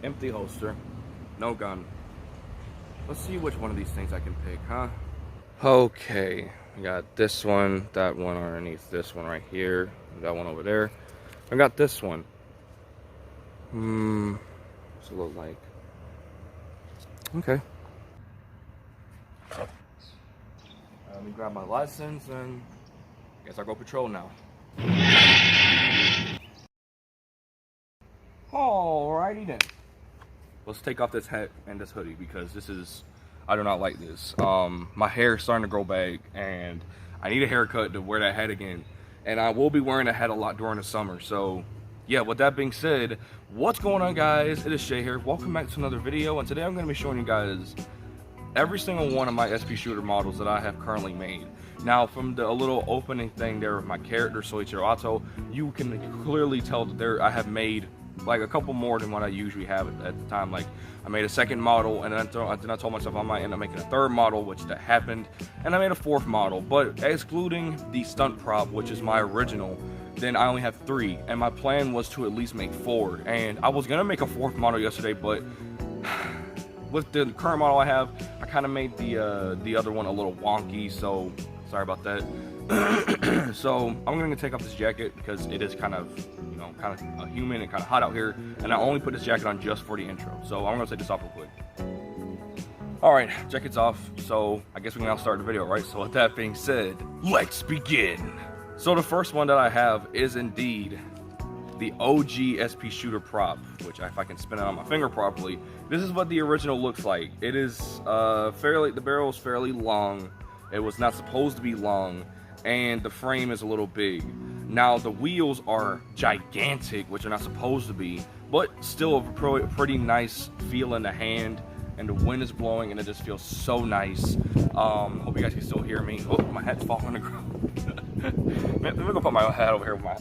Empty holster, no gun. Let's see which one of these things I can pick, huh? Okay, I got this one, that one underneath this one right here, that one over there. I got this one. What's it look like? Okay. Let me grab my license and I guess I'll go patrol now. Alrighty then. Let's take off this hat and this hoodie because this is, I do not like this. My hair is starting to grow back and I need a haircut to wear that hat again. And I will be wearing a hat a lot during the summer. So yeah, with that being said, what's going on guys? It is Shay here. Welcome back to another video. And today I'm going to be showing you guys every single one of my SP shooter models that I have currently made. Now from the little opening thing there of my character, Soichiro Ato, you can clearly tell that I have made like a couple more than what I usually have at the time. Like I made a second model and then I told myself I might end up making a third model, which that happened, and I made a fourth model. But excluding the stunt prop, which is my original, then I only have 3, and my plan was to at least make 4. And I was gonna make a fourth model yesterday, but with the current model I have, I kind of made the other one a little wonky, so sorry about that. So I'm gonna take off this jacket because it is kind of, you know, kind of humid and kind of hot out here, and I only put this jacket on just for the intro. So I'm gonna take this off real quick. All right, jacket's off, so I guess we can now start the video, right? So with that being said, let's begin. So the first one that I have is indeed the OGSP shooter prop, which if I can spin it on my finger properly, this is what the original looks like. It is the barrel is fairly long. It was not supposed to be long, and the frame is a little big. Now the wheels are gigantic, which are not supposed to be, but still a pretty nice feel in the hand, and the wind is blowing and it just feels so nice. Hope you guys can still hear me. Oh, my hat's falling on the ground. Man, let me go put my hat over here with my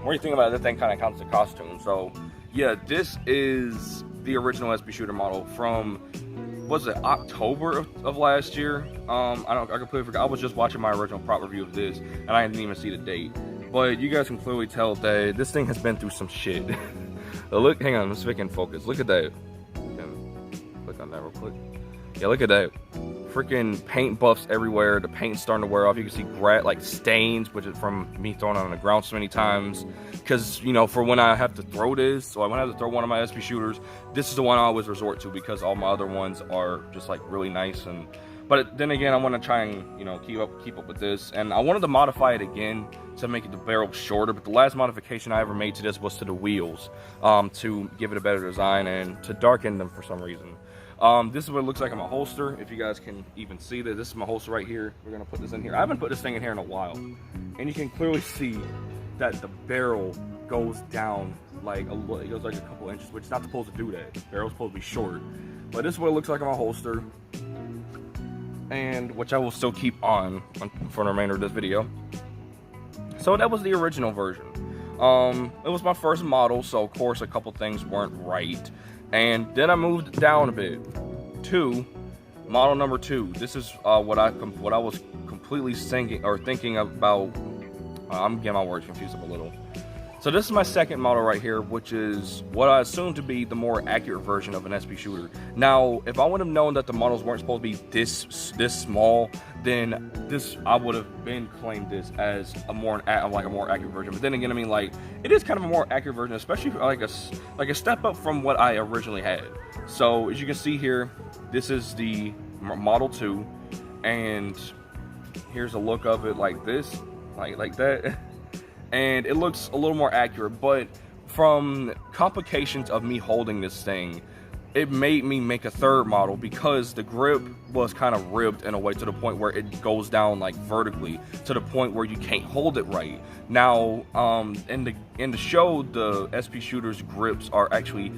what do you think about that thing? Kind of counts the costume. So yeah, this is the original SP shooter model from, was it October of last year? I completely forgot. I was just watching my original prop review of this and I didn't even see the date. But you guys can clearly tell that this thing has been through some shit. Look, hang on, let's make it in focus. Look at that. Click on that real quick. Yeah, look at that. Freaking paint buffs everywhere. The paint's starting to wear off. You can see like stains, which is from me throwing it on the ground so many times. Because, you know, for when I have to throw this, so when I have to throw one of my SP shooters, this is the one I always resort to because all my other ones are just like really nice. And but then again, I want to try and, you know, keep up with this. And I wanted to modify it again to make the barrel shorter. But the last modification I ever made to this was to the wheels, to give it a better design and to darken them for some reason. This is what it looks like in my holster. If you guys can even see that, this is my holster right here. We're gonna put this in here. I haven't put this thing in here in a while, and you can clearly see that the barrel goes down like it goes like a couple inches, which is not supposed to do that. The barrel's supposed to be short, but this is what it looks like in my holster, and which I will still keep on for the remainder of this video. So that was the original version. It was my first model, so of course a couple things weren't right. And then I moved down a bit to model number 2. This is what I was completely thinking about. I'm getting my words confused up a little. So this is my second model right here, which is what I assume to be the more accurate version of an SP shooter. Now, if I would have known that the models weren't supposed to be this small, then I would have been claimed this as a more accurate version. But then again, I mean, like, it is kind of a more accurate version, especially for like a step up from what I originally had. So as you can see here, this is the Model 2, and here's a look of it like this, like that. And it looks a little more accurate, but from complications of me holding this thing, it made me make a third model because the grip was kind of ribbed in a way to the point where it goes down like vertically to the point where you can't hold it right. Now, in the show, the SP shooters grips are actually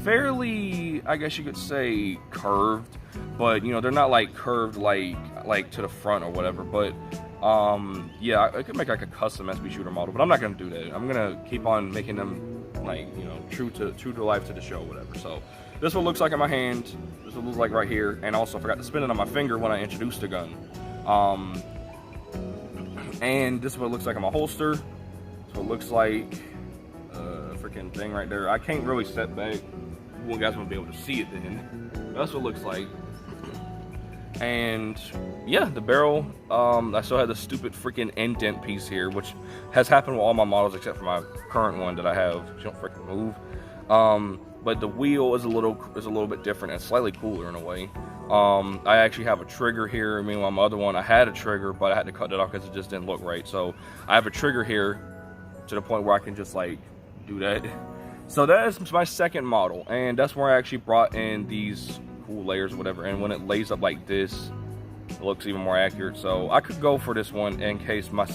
fairly, I guess you could say, curved, but you know, they're not like curved like to the front or whatever. But yeah, I could make like a custom SP shooter model, but I'm not gonna do that. I'm gonna keep on making them like, you know, true to life to the show, whatever. So this one looks like in my hand. This one looks like right here, and also I forgot to spin it on my finger when I introduced the gun. And this is what it looks like in my holster. So it looks like freaking thing right there. I can't really step back. You guys won't be able to see it then. That's what it looks like. And yeah, the barrel, I still have the stupid freaking indent piece here, which has happened with all my models except for my current one that I have. You don't freaking move. But the wheel is a little bit different and slightly cooler in a way. I actually have a trigger here. Meanwhile, my other one, I had a trigger, but I had to cut it off because it just didn't look right. So I have a trigger here to the point where I can just like do that. So that is my second model, and that's where I actually brought in these cool layers or whatever. And when it lays up like this, it looks even more accurate. So I could go for this one in case my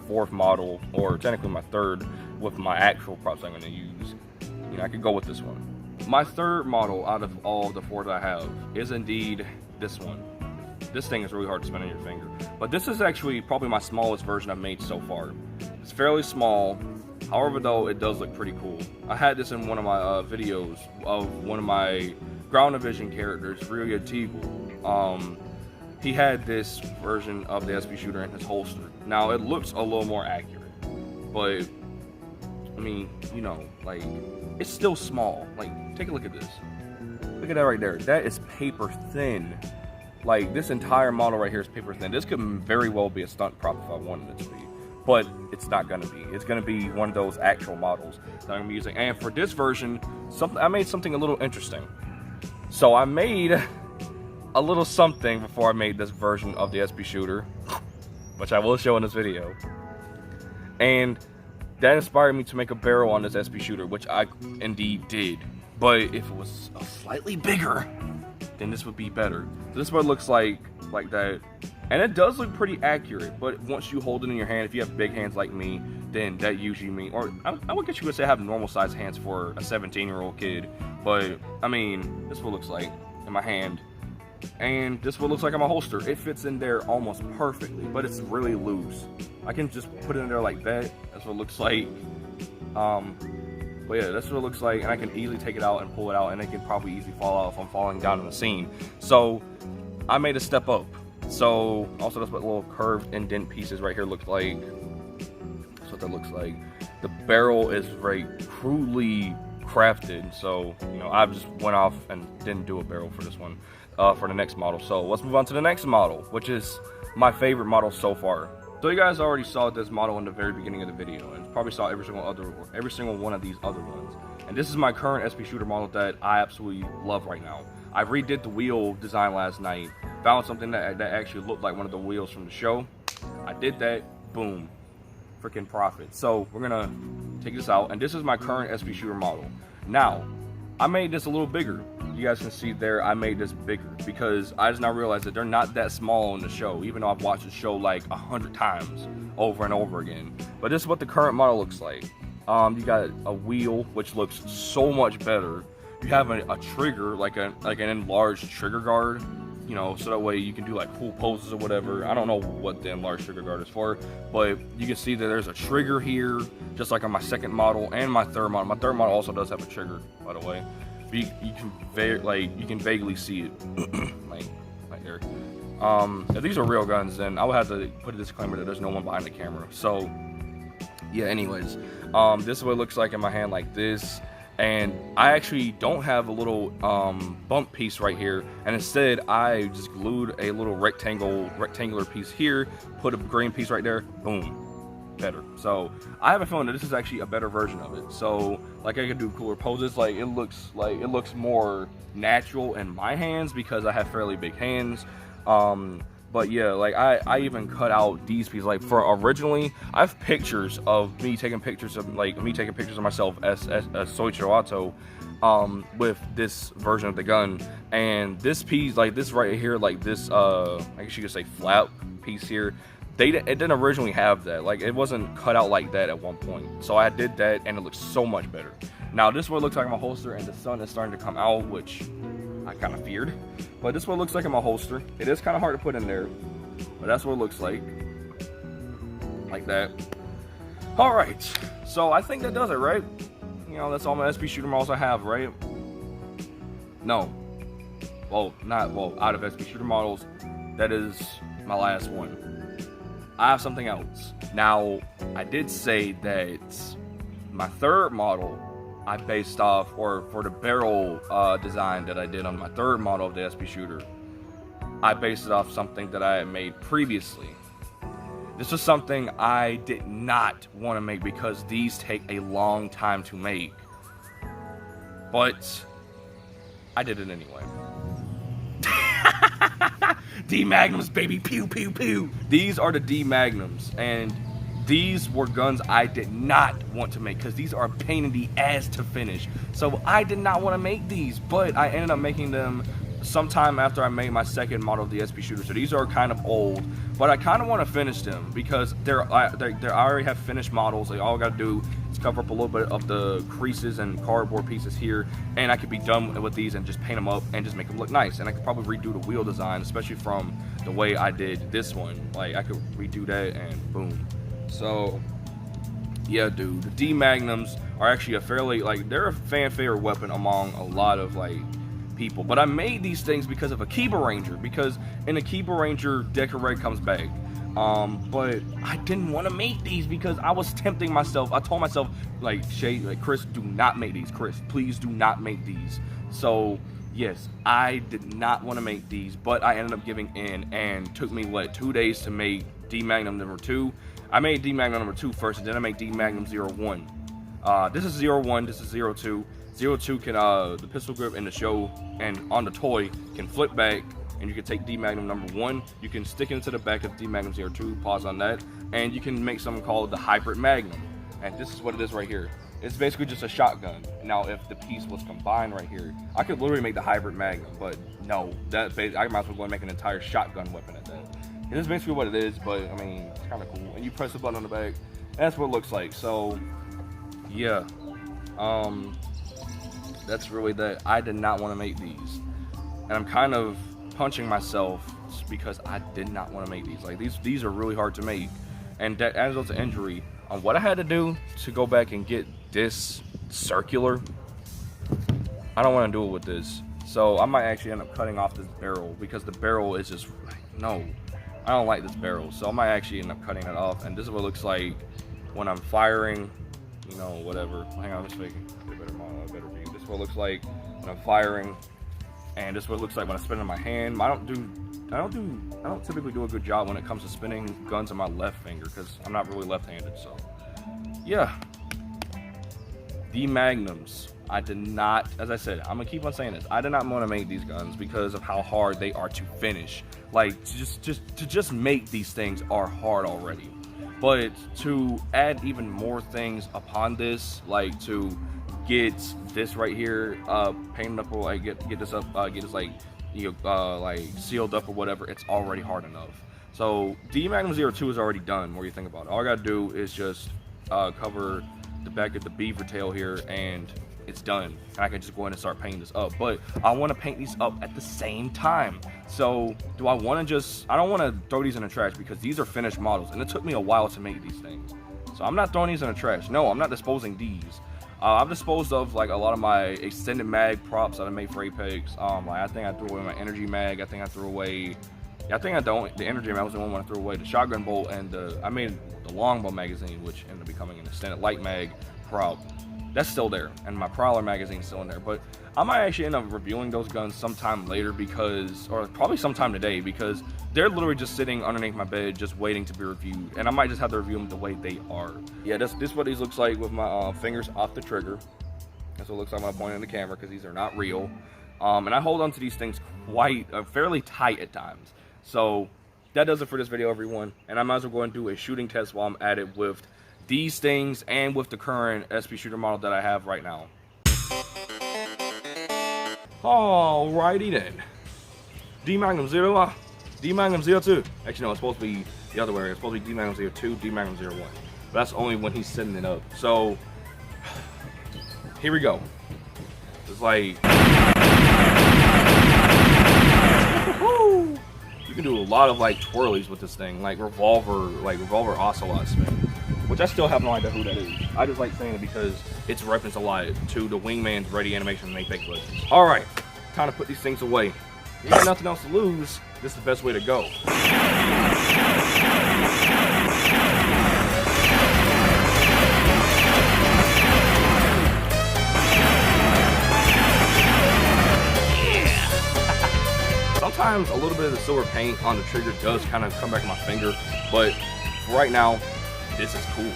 fourth model, or technically my third, with my actual props I'm going to use. You know, I could go with this one. My third model out of all of the four that I have is indeed this one. This thing is really hard to spin on your finger, but this is actually probably my smallest version I've made so far. It's fairly small. However, though, it does look pretty cool. I had this in one of my videos of one of my ground division characters, Ryu Teagle. He had this version of the SP shooter in his holster. Now, it looks a little more accurate, but I mean, you know, like, it's still small. Like, take a look at this. Look at that right there. That is paper thin. Like, this entire model right here is paper thin. This could very well be a stunt prop if I wanted it to be. But it's not gonna be. It's gonna be one of those actual models that I'm gonna be using. And for this version, I made something a little interesting. So I made a little something before I made this version of the SP shooter, which I will show in this video. And that inspired me to make a barrel on this SP shooter, which I indeed did. But if it was slightly bigger, then this would be better. So this is what it looks like that. And it does look pretty accurate, but once you hold it in your hand, if you have big hands like me, then that usually means, or I would guess you would say I have normal size hands for a 17-year-old kid, but I mean, this is what it looks like in my hand. And this is what it looks like in my holster. It fits in there almost perfectly, but it's really loose. I can just put it in there like that. That's what it looks like. But yeah, that's what it looks like, and I can easily take it out and pull it out, and it can probably easily fall out if I'm falling down in the scene. So I made a step up. So also that's what little curved indent pieces right here look like. That's what that looks like. The barrel is very crudely crafted, so you know, I just went off and didn't do a barrel for this one, for the next model. So let's move on to the next model, which is my favorite model so far. So you guys already saw this model in the very beginning of the video, and probably saw every single one of these other ones. And this is my current SP shooter model that I absolutely love right now. I redid the wheel design last night, found something that actually looked like one of the wheels from the show. I did that, boom, freaking profit. So we're gonna take this out, and this is my current SP shooter model. Now, I made this a little bigger. You guys can see there, I made this bigger because I just now realized that they're not that small in the show, even though I've watched the show like 100 times over and over again. But this is what the current model looks like. You got a wheel, which looks so much better. You have a trigger, like an enlarged trigger guard, you know, so that way you can do like cool poses or whatever. I don't know what the enlarged trigger guard is for, but you can see that there's a trigger here, just like on my second model and my third model. My third model also does have a trigger, by the way. But you can vaguely see it, like right there. If these are real guns, then I would have to put a disclaimer that there's no one behind the camera. So yeah, anyways, this is what it looks like in my hand, like this. And I actually don't have a little bump piece right here, and instead I just glued a little rectangular piece here, put a green piece right there, boom, better. So I have a feeling that this is actually a better version of it. So like I could do cooler poses, like it looks more natural in my hands because I have fairly big hands. But yeah, like I even cut out these pieces. Like for originally, I have pictures of me taking pictures of myself as Soichiro Ato, with this version of the gun. And this piece, like this right here, like this, I guess you could say flap piece here, it didn't originally have that. Like it wasn't cut out like that at one point. So I did that, and it looks so much better. Now this is what it looks like in my holster, and the sun is starting to come out, which I kind of feared. But this is what it looks like in my holster. It is kind of hard to put in there, but that's what it looks like that. All right, so I think that does it, right? You know, that's all my SP shooter models I have, right? No, out of SP shooter models, that is my last one. I have something else. Now, I did say that my third model I based off, or for the barrel design that I did on my third model of the SP shooter, I based it off something that I had made previously. This was something I did not want to make because these take a long time to make. But I did it anyway. DMagnus, baby, pew, pew, pew. These are the DMagnus, and these were guns I did not want to make because these are a pain in the ass to finish. So I did not want to make these, but I ended up making them sometime after I made my second model of the SP shooter. So these are kind of old, but I kind of want to finish them because I already have finished models. All I got to do is cover up a little bit of the creases and cardboard pieces here, and I could be done with these and just paint them up and just make them look nice. And I could probably redo the wheel design, especially from the way I did this one. Like, I could redo that and boom. So yeah, dude, the DMagnums are actually a fairly, like, they're a fan favorite weapon among a lot of like people. But I made these things because of a Dekaranger, because in a Dekaranger, Dekaranger comes back. But I didn't want to make these because I was tempting myself. I told myself, like, Shay, like, Chris, do not make these. Chris, please do not make these. So yes, I did not want to make these, but I ended up giving in, and took me, what, 2 days to make DMagnum number 2. I made DMagnum number 2 first, and then I made DMagnum 01. This is 01, this is 02. 02 can, the pistol grip in the show and on the toy can flip back, and you can take DMagnum number 1, you can stick it into the back of DMagnum 02, pause on that, and you can make something called the hybrid Magnum. And this is what it is right here. It's basically just a shotgun. Now, if the piece was combined right here, I could literally make the hybrid Magnum, but no, I might as well go and make an entire shotgun weapon at that. It is basically what it is, but I mean, it's kind of cool. And you press the button on the back, and that's what it looks like. So yeah, that's really that. I did not want to make these, and I'm kind of punching myself because I did not want to make these. Like, these are really hard to make, and that adds up to injury. What I had to do to go back and get this circular, I don't want to do it with this. So I might actually end up cutting off this barrel because the barrel is just like, no, I don't like this barrel. So I might actually end up cutting it off. And this is what it looks like when I'm firing, you know, whatever. Hang on, I'm just making a better view. This is what it looks like when I'm firing, and this is what it looks like when I spin in my hand. I don't typically do a good job when it comes to spinning guns on my left finger because I'm not really left-handed. So yeah, DMagnums. I did not, as I said, I'm gonna keep on saying this, I did not want to make these guns because of how hard they are to finish. Like, to just make these things are hard already, but to add even more things upon this, like to get this right here painted up, or like get this up, get this like, you know, like sealed up or whatever, it's already hard enough. So DMagnum 02 is already done. What do you think about it? All I gotta do is just cover the back of the beaver tail here, and it's done, and I can just go in and start painting this up. But I want to paint these up at the same time. So do I want to just, I don't want to throw these in the trash because these are finished models, and it took me a while to make these things. So I'm not throwing these in the trash. No, I'm not disposing these. I've disposed of like a lot of my extended mag props that I made for Apex. Like, I think I threw away my energy mag. I think I threw away, I think I don't. The energy mag was the one I threw away. The shotgun bolt, and I made the longbow magazine, which ended up becoming an extended light mag prop. That's still there, and my Prowler magazine is still in there. But I might actually end up reviewing those guns sometime later because, or probably sometime today, because they're literally just sitting underneath my bed just waiting to be reviewed, and I might just have to review them the way they are. Yeah, this is what these looks like with my fingers off the trigger. That's what it looks like when I point in the camera because these are not real. And I hold on to these things quite fairly tight at times. So that does it for this video, everyone. And I might as well go and do a shooting test while I'm at it with these things and with the current SP shooter model that I have right now. Alrighty then. DMagnum 0, DMagnum 02. Actually, no, it's supposed to be the other way. It's supposed to be DMagnum 02, DMagnum 01. But that's only when he's setting it up. So here we go. It's like, you can do a lot of like twirlies with this thing, like revolver ocelot spin, which I still have no idea who that is. I just like saying it because it's reference a lot to the Wingman's ready animation and Apex Legends. All right, time to put these things away. You got nothing else to lose. This is the best way to go. sometimes a little bit of the silver paint on the trigger does kind of come back in my finger, but for right now, this is cool.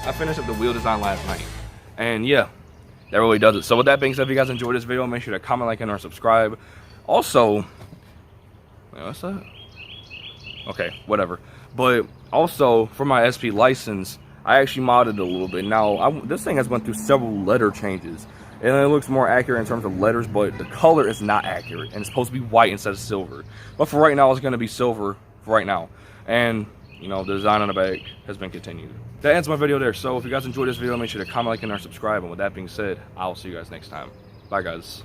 I finished up the wheel design last night, and yeah, that really does it. So with that being said, if you guys enjoyed this video, make sure to comment, like, and subscribe. Also, what's that? Okay, whatever. But also, for my SP license, I actually modded it a little bit. Now, this thing has went through several letter changes, and it looks more accurate in terms of letters, but the color is not accurate, and it's supposed to be white instead of silver. But for right now, it's going to be silver for right now. And, you know, the design on the back has been continued. That ends my video there. So if you guys enjoyed this video, make sure to comment, like, and subscribe. And with that being said, I'll see you guys next time. Bye, guys.